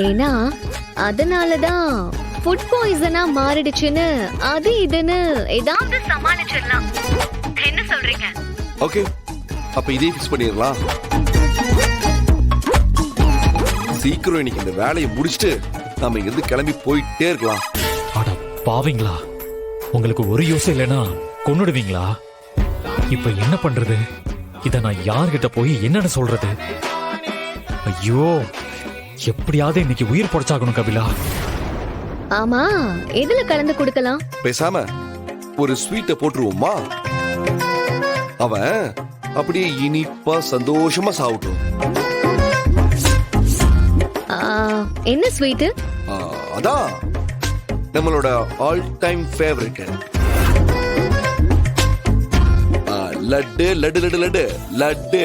ஏன்னா அதனாலதான் ஃபுட் பாய்சனா மாறிடுச்சுன்னு அது இதுன்னு ஏதாவது சமாளிச்சிடலாம். என்ன சொல்றீங்க? ஓகே, அப்ப இதே ஃபிக்ஸ் பண்ணிடலாம். சீக்கிரம் இன்னைக்கு இந்த வேலையை முடிச்சுட்டு நாம இங்கிருந்து கிளம்பி போயிட்டே இருக்கலாம். அட பாவீங்களா, உங்களுக்கு ஒரு யோசனை இல்லைன்னா கொன்னுடுவீங்களா? இப்ப என்ன பண்றது? இத நான் யார்கிட்ட போய் என்னன்னு சொல்றது? ஐயோ, எப்படியாவது இன்னைக்கு உயிர் பொழைச்சாகணும் கபிலா. ஆமா, எதுல கலந்து கொடுக்கலாம்? பேசாம ஒரு ஸ்வீட்டை போட்டுருவோமா? அவன் அப்படியே இனிப்பா சந்தோஷமா சாப்பிட்டும். என்ன ஸ்வீட்? அதான் நம்மளோட all time favourite laddu laddu laddu laddu laddu.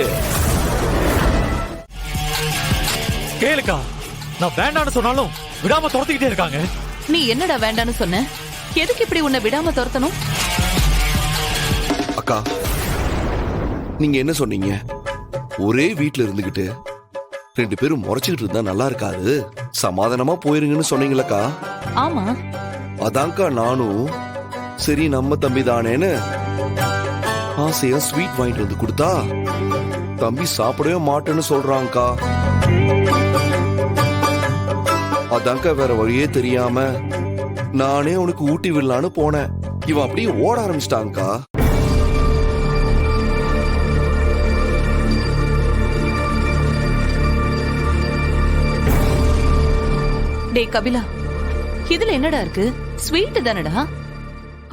கேளுக்கா, நான் வேண்டான்னு சொன்னாலும் விடாம துரத்திக்கிட்டே இருக்காங்க. நீ என்னடா வேண்டான்னு சொன்ன? எதுக்கு இப்படி உன்னை விடாம துரத்தணும்? அக்கா, நீங்க என்ன சொன்னீங்க? ஒரே வீட்டுல இருந்துகிட்டு 2 பேரும் முறைச்சுக்கிட்டு இருந்தா நல்லா இருக்காது, சமாதானமா போயிருங்கன்னு சொன்னீங்களக்கா. ஆமா, அதான்க்கா நானும் சரி நம்ம தம்பி தானேன்னு ஆசையா ஸ்வீட் வாங்கிட்டு வந்து கொடுத்தா தம்பி சாப்பிடவே மாட்டேன்னு சொல்றான்க்கா. அதான்க்கா வேற வழியே தெரியாம நானே உனக்கு ஊட்டி விடலான்னு போனேன். இவன் அப்படியே ஓட ஆரம்பிச்சிட்டான்க்கா. டேய் கபிலா, இதுல என்னடா இருக்கு? ஸ்வீட் தானடா.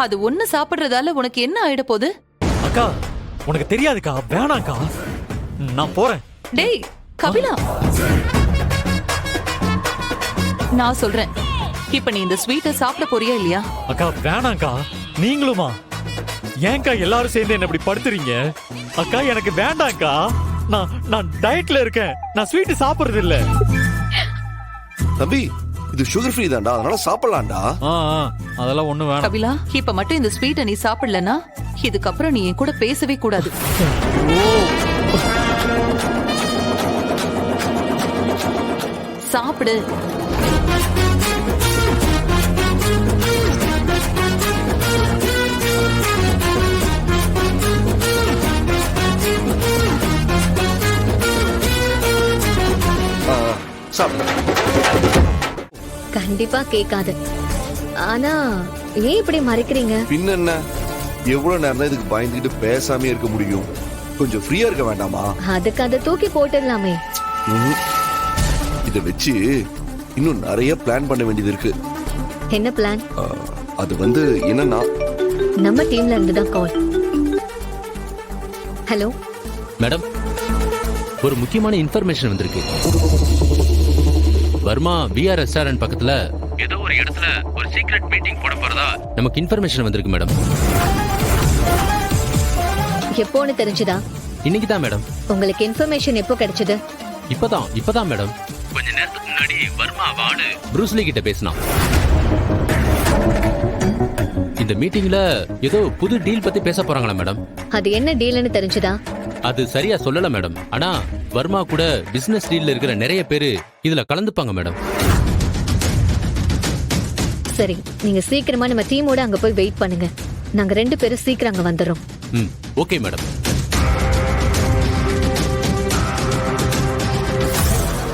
அது ஒண்ணு சாப்பிடுறதால உனக்கு என்ன ஆயிட போகுது? அக்கா, உனக்கு தெரியாதுக்கா, வேணாக்கா, நான் போறேன். டேய் கபிலா, நான் சொல்றேன், இப்ப நீ இந்த ஸ்வீட்டை சாப்பிட போறியா இல்லையா? அக்கா வேணாக்கா. நீங்களுமா? ஏன்க்கா எல்லாரும் சேர்ந்து என்ன இப்படி படுத்துறீங்க? அக்கா எனக்கு வேண்டாம்க்கா. நான் டயட்ல இருக்கேன். நான் ஸ்வீட் சாப்பிடுறது இல்ல. தம்பி, இது சுகர் ஃப்ரீ தான்டா, அதனால சாப்பிடலாம்டா. அதெல்லாம் ஒண்ணு வேணாம். கபிலா, இப்ப மட்டும் இந்த ஸ்வீட்டை நீ சாப்பிடலனா இதுக்கப்புறம் நீ என் கூட பேசவே கூடாது. சாப்பிடு. கண்டிப்பா கேட்காது. ஆனா ஏன் இப்படி மறைக்கிறீங்க? பின்ன என்ன, எவ்வளவு நேரம் தான் இதுக்கு பயந்துகிட்டு பேசாம இருக்க முடியும்? கொஞ்சம் ஃப்ரீயா இருக்க வேண்டாமா? அதுக்கு அதை தூக்கி போட்டுடலாமே. இத வச்சு இன்னும் நிறைய பிளான் பண்ண வேண்டியது இருக்கு. என்ன பிளான்? அது வந்து என்னன்னா, நம்ம டீம்ல இருந்து தான் கால். ஹலோ மேடம், ஒரு முக்கியமான இன்ஃபர்மேஷன் வந்திருக்கு. வர்மா பிஆர் ரெஸ்டாரண்ட் பக்கத்துல ஏதோ ஒரு இடத்துல ஒரு சீக்ரெட் மீட்டிங் போட போறதா நமக்கு இன்ஃபர்மேஷன் வந்திருக்கு மேடம். எப்போன்னு தெரிஞ்சதா? இன்னைக்கு தான் மேடம். உங்களுக்கு இன்ஃபர்மேஷன் எப்போ கிடைச்சது? இப்பதான் மேடம். கொஞ்ச நேரத்துக்கு முன்னாடி வர்மா வாடு ப்ரூஸ்லி கிட்ட பேசினான். இந்த மீட்டிங்ல ஏதோ புது டீல் பத்தி பேச போறாங்களா மேடம்? அது என்ன டீல்னு தெரிஞ்சதா? அது சரியா சொல்லல மேடம். ஆனா வர்மா கூட பிசினஸ் டீல்ல இருக்கிற நிறைய பேரு இதுல கலந்துப்பாங்க மேடம். சரி, நீங்க சீக்கிரமா நம்ம டீமோட அங்க போய் வெயிட் பண்ணுங்க. நாங்க 2 பேரும் சீக்கிரம் அங்க வந்துடுறோம். Okay madam.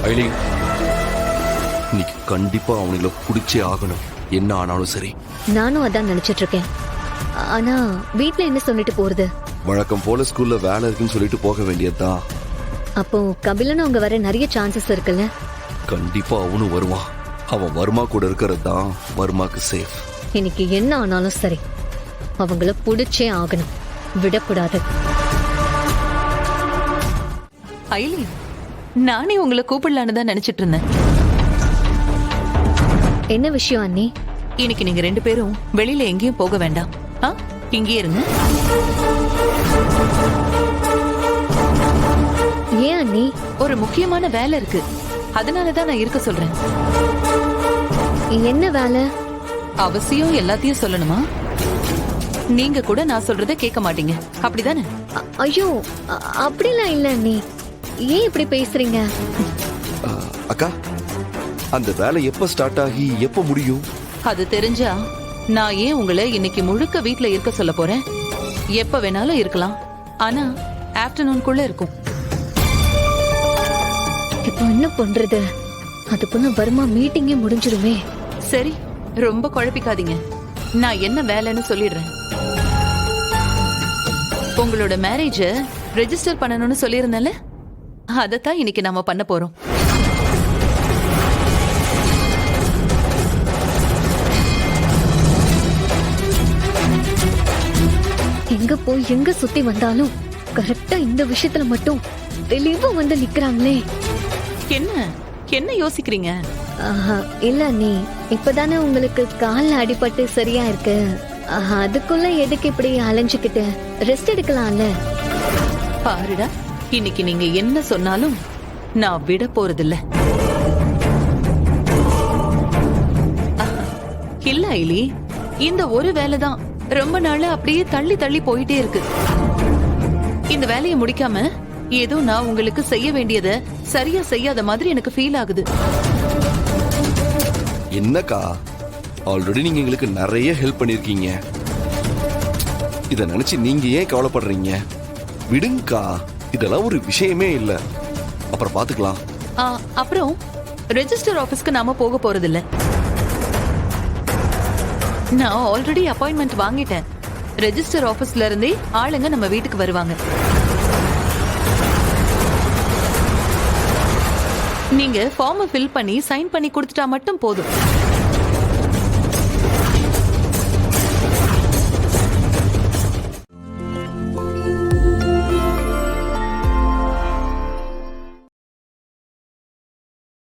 ஐலி, இன்னைக்கு கண்டிப்பா அவனுங்களை பிடிச்சே ஆகணும், என்ன ஆனாலும் சரி. நானும் அதான் நினைச்சிட்டு இருக்கேன். ஆனா வீட்ல என்ன சொல்லிட்டு போறது? வழக்கம் போல ஸ்கூல்ல வேலை இருக்குன்னு சொல்லிட்டு போக வேண்டியதுதான். அப்போ கபிலனும் அங்க வர நிறைய சான்சஸ் இருக்குல்ல? கண்டிப்பா அவனும் வருவான். அவன் வர்மா கூட இருக்கிறது தான் வர்மாக்கு சேஃப். இன்னைக்கு என்ன ஆனாலும் சரி, அவங்கள புடிச்சே ஆகணும், விடக்கூடாது. ஐலி, நானே உங்களை கூப்பிடலான்னு தான் நினைச்சிட்டு இருந்தேன். என்ன விஷயம் அண்ணி? இன்னைக்கு நீங்க 2 பேரும் வெளியில எங்கேயும் போக வேண்டாம். இங்கே இருங்க. ஏன் அண்ணி? ஒரு முக்கியமான வேலை இருக்கு, அதனாலதான் நான் இருக்க சொல்றேன். என்ன வேலை? அவசியம் எல்லாத்தையும் சொல்லணுமா? நீங்க கூட நான் சொல்றதை கேட்க மாட்டீங்க, அப்படிதானே? ஐயோ, அப்படிலாம் இல்ல அண்ணி. ஏன் இப்படி பேசுறீங்க? அக்கா, அந்த வேலை எப்ப ஸ்டார்ட் ஆகி எப்ப முடியும்? அது தெரிஞ்சா நான் ஏன் உங்களை இன்னைக்கு முழுக்க வீட்ல இருக்க சொல்ல போறேன்? எப்ப வேணாலும் இருக்கலாம், ஆனா ஆஃப்டர்நூன்குள்ள இருக்கும். இப்போ என்ன பண்றது? அதுக்குள்ள வர்மா மீட்டிங்கே முடிஞ்சிருமே. சரி, ரொம்ப குழப்பிக்காதீங்க. நான் என்ன வேலைன்னு சொல்லிடுறேன். உங்களோட மேரேஜ ரெஜிஸ்டர் பண்ணணும்னு சொல்லியிருந்தேன்ல, அதத்தான் இன்னைக்கு நாம பண்ண போறோம். எங்க போய் எங்க சுத்தி வந்தாலும் கரெக்டா இந்த விஷயத்துல மட்டும் தெளிவா வந்து நிக்கிறாங்களே. என்ன என்ன யோசிக்கிறீங்க? இல்ல நீ இப்பதானே உங்களுக்கு கால்ல அடிபட்டு சரியா இருக்கு. அதுக்குள்ள எதுக்கு இப்படி அலைஞ்சுக்கிட்டு ரெஸ்ட் எடுக்கலாம்ல? பாருடா, இன்னைக்கு நீங்க என்ன சொன்னாலும் நான் விட போறதில்ல. இல்ல ஐலி, இந்த ஒரு வேலைதான் ரொம்ப நாள் அப்படியே தள்ளி தள்ளி போயிட்டே இருக்கு. இந்த வேலையை முடிக்காம ஏதோ நான் உங்களுக்கு செய்ய வேண்டியதை சரியா செய்யாத மாதிரி எனக்கு ஃபீல் ஆகுது. என்னக்கா, ஆல்ரெடி நீங்க எங்களுக்கு நிறைய ஹெல்ப் பண்ணிருக்கீங்க. இத நினைச்சு நீங்க ஏன் கவலைப்படுறீங்க? விடுங்கக்கா, இதெல்லாம் ஒரு விஷயமே இல்ல. அப்புறம் பாத்துக்கலாம். அப்புறம் ரெஜிஸ்டர் ஆபீஸ்க்கு நாம போக போறதில்ல. நான் ஆல்ரெடி அப்பாயின்மெண்ட் வாங்கிட்டேன். ரெஜிஸ்டர் ஆபீஸ்ல இருந்தே ஆளுங்க நம்ம வீட்டுக்கு வருவாங்க. நீங்க ஃபார்மை ஃபில் பண்ணி சைன் பண்ணி கொடுத்துட்டா மட்டும் போதும்.